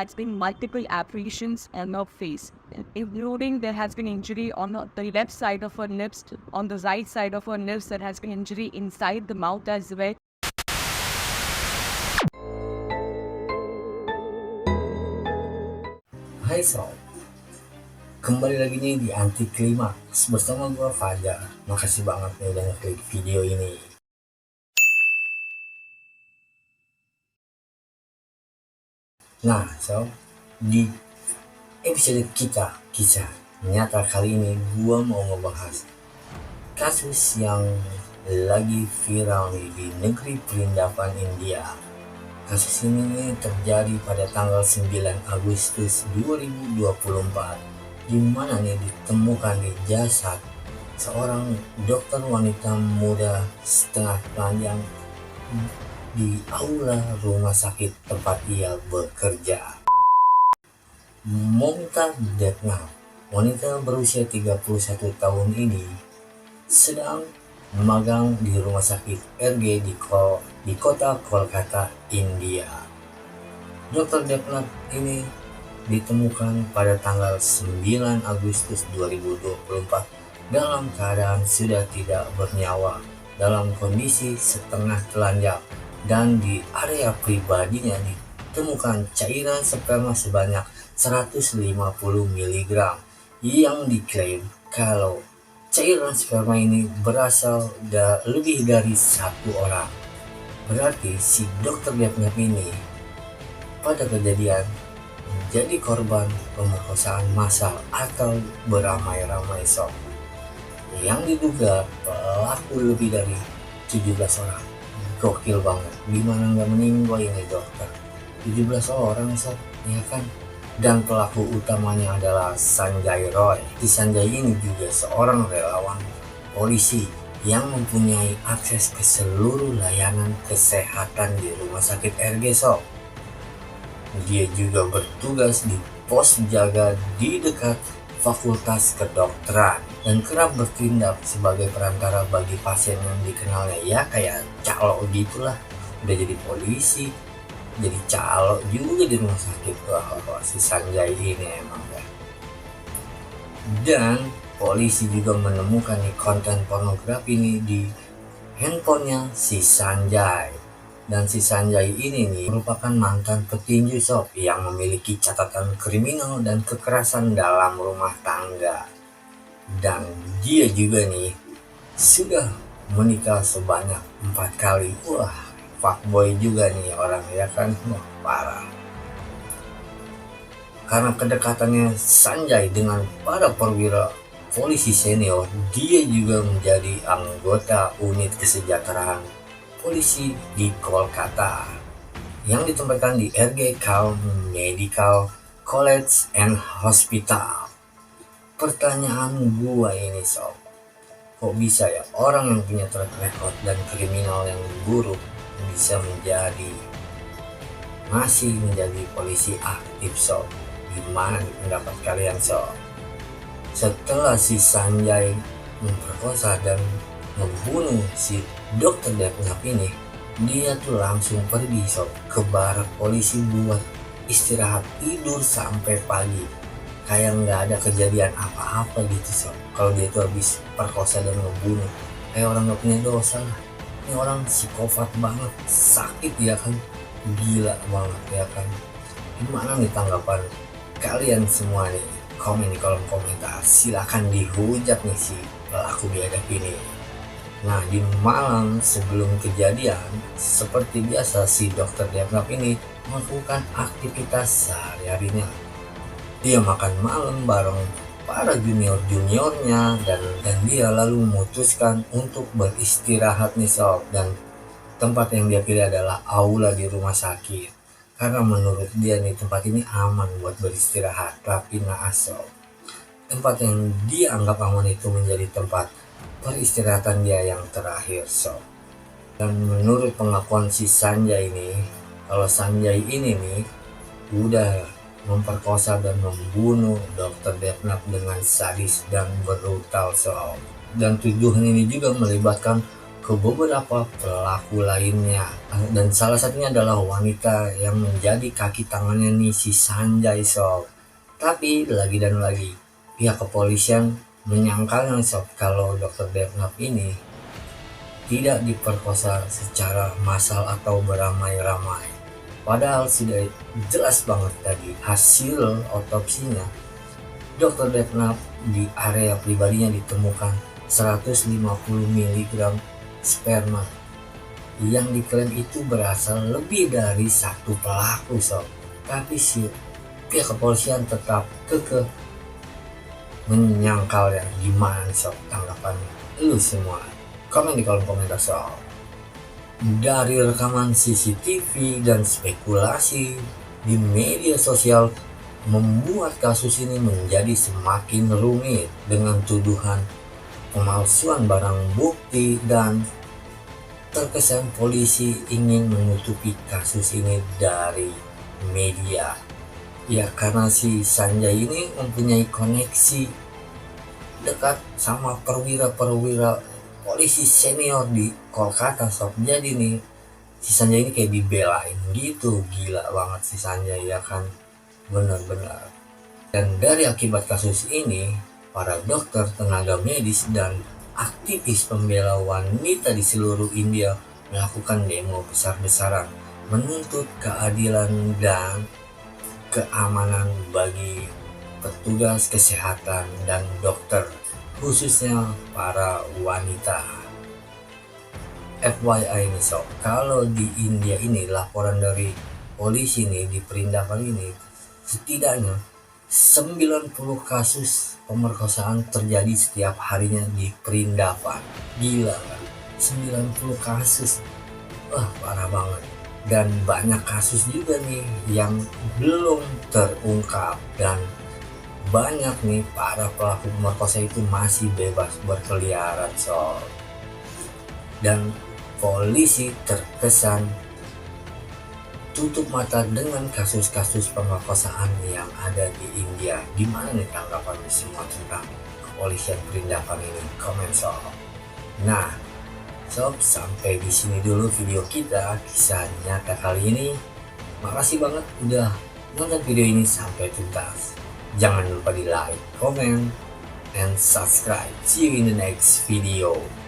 has been multiple abrasions on her face, including there has been injury on the left side of her lips, on the right side of her lips, there has been injury inside the mouth as well. Hai Sob, kembali lagi nih di Anti Klimaks bersama gue Fajar. Makasih banget nih udah ngeklik video ini. Nah Sob, di episode kita kisah nyata kali ini gue mau ngebahas kasus yang lagi viral nih di negeri perindapan India. Kasus ini terjadi pada tanggal 9 Agustus 2024, di mana nih ditemukan di jasad seorang dokter wanita muda setengah telanjang di aula rumah sakit tempat ia bekerja. Momita Detnav, wanita berusia 31 tahun ini, sedang magang di rumah sakit RG di kota Kolkata, India. Dr. Detnav ini ditemukan pada tanggal 9 Agustus 2024 dalam keadaan sudah tidak bernyawa, dalam kondisi setengah telanjang, dan di area pribadinya ditemukan cairan sperma sebanyak 150 mg yang diklaim kalau cairan sperma ini berasal lebih dari satu orang. Berarti si dokter Detnav ini pada kejadian menjadi korban pemerkosaan massal atau beramai-ramai Sob, yang diduga pelaku lebih dari 17 orang. Gokil banget, gimana nggak meninggal ini dokter? 17 orang Sob, ya kan? Dan pelaku utamanya adalah Sanjay Roy. Si Sanjay ini juga seorang relawan polisi yang mempunyai akses ke seluruh layanan kesehatan di rumah sakit RG Sob. Dia juga bertugas di pos jaga di dekat Fakultas Kedokteran dan kerap bertindak sebagai perantara bagi pasien yang dikenalnya, ya kayak calo gitulah. Udah jadi polisi, jadi calo juga di rumah sakit. Wah, si Sanjay ini emang ya. Dan polisi juga menemukan konten pornografi ini di handphonenya si Sanjay. Dan si Sanjay ini nih merupakan mantan petinju Sob yang memiliki catatan kriminal dan kekerasan dalam rumah tangga. Dan dia juga nih sudah menikah sebanyak 4 kali. Wah, fuckboy juga nih orang, ya kan? Wah, parah. Karena kedekatannya Sanjay dengan para perwira polisi senior, dia juga menjadi anggota unit kesejahteraan polisi di Kolkata yang ditempatkan di RG Kal Medical College and Hospital. Pertanyaan gua ini Sob, kok bisa ya orang yang punya track record dan kriminal yang buruk bisa masih menjadi polisi aktif Sob? Gimana nih pendapat kalian Sob? Setelah si Sanjay memperkosa dan membunuh si dokter Detnav ini, dia tuh langsung pergi Sob ke barak polisi buat istirahat tidur sampai pagi, kayak nggak ada kejadian apa-apa gitu Sob. Kalau dia tuh habis perkosa dan membunuh, kayak orang nggak punya dosa lah. Ini orang psikopat banget, sakit ya kan, gila banget ya kan. Gimana nih tanggapan kalian semua nih? Komen di kolom komentar, silakan dihujat nih si pelaku biadab ini. Nah, di malam sebelum kejadian, seperti biasa si dokter Detnav ini melakukan aktivitas sehari-harinya. Dia makan malam bareng para junior-juniornya dan dia lalu memutuskan untuk beristirahat nih Sob. Dan tempat yang dia pilih adalah aula di rumah sakit, karena menurut dia nih tempat ini aman buat beristirahat. Tapi naas Sob, tempat yang dia anggap aman itu menjadi tempat peristirahatan dia yang terakhir Sob. Dan menurut pengakuan si Sanjay ini, kalau Sanjay ini nih udah memperkosa dan membunuh dokter Detnav dengan sadis dan brutal Sob. Dan tuduhan ini juga melibatkan ke beberapa pelaku lainnya, dan salah satunya adalah wanita yang menjadi kaki tangannya nih si Sanjay sob. Tapi lagi dan lagi pihak kepolisian menyangkalnya sob kalau Dr. Devnap ini tidak diperkosa secara massal atau beramai-ramai. Padahal sudah jelas banget tadi hasil otopsinya, Dr. Devnap di area pribadinya ditemukan 150 mg sperma yang diklaim itu berasal lebih dari satu pelaku sob. Tapi si pihak kepolisian tetap kekeh menyangkal ya. Gimana nih sob tanggapan lu semua? Komen di kolom komentar sob. Dari rekaman CCTV dan spekulasi di media sosial membuat kasus ini menjadi semakin rumit dengan tuduhan pemalsuan barang bukti dan terkesan polisi ingin menutupi kasus ini dari media. Ya karena si Sanjay ini mempunyai koneksi dekat sama perwira-perwira polisi senior di Kolkata sob. Jadi nih si Sanjay ini kayak dibelain gitu. Gila banget si Sanjay ya kan, benar-benar. Dan dari akibat kasus ini, para dokter, tenaga medis, dan aktivis pembela wanita di seluruh India melakukan demo besar-besaran menuntut keadilan dan keamanan bagi petugas kesehatan dan dokter, khususnya para wanita. FYI nih sob, kalau di India ini laporan dari polisi nih di perindakan ini setidaknya 90 kasus pemerkosaan terjadi setiap harinya di perindakan. Gila kan? 90 kasus. Wah parah banget. Dan banyak kasus juga nih yang belum terungkap, dan banyak nih para pelaku pemerkosa itu masih bebas berkeliaran sob. Dan polisi terkesan tutup mata dengan kasus-kasus pemerkosaan yang ada di India. Gimana nih tanggapan semua tentang kepolisian perindakan ini? Komen sob. Nah sob, sampai di sini dulu video kita kisah nyata kali ini. Makasih banget udah nonton video ini sampai tuntas. Jangan lupa di like, comment, and subscribe. See you in the next video.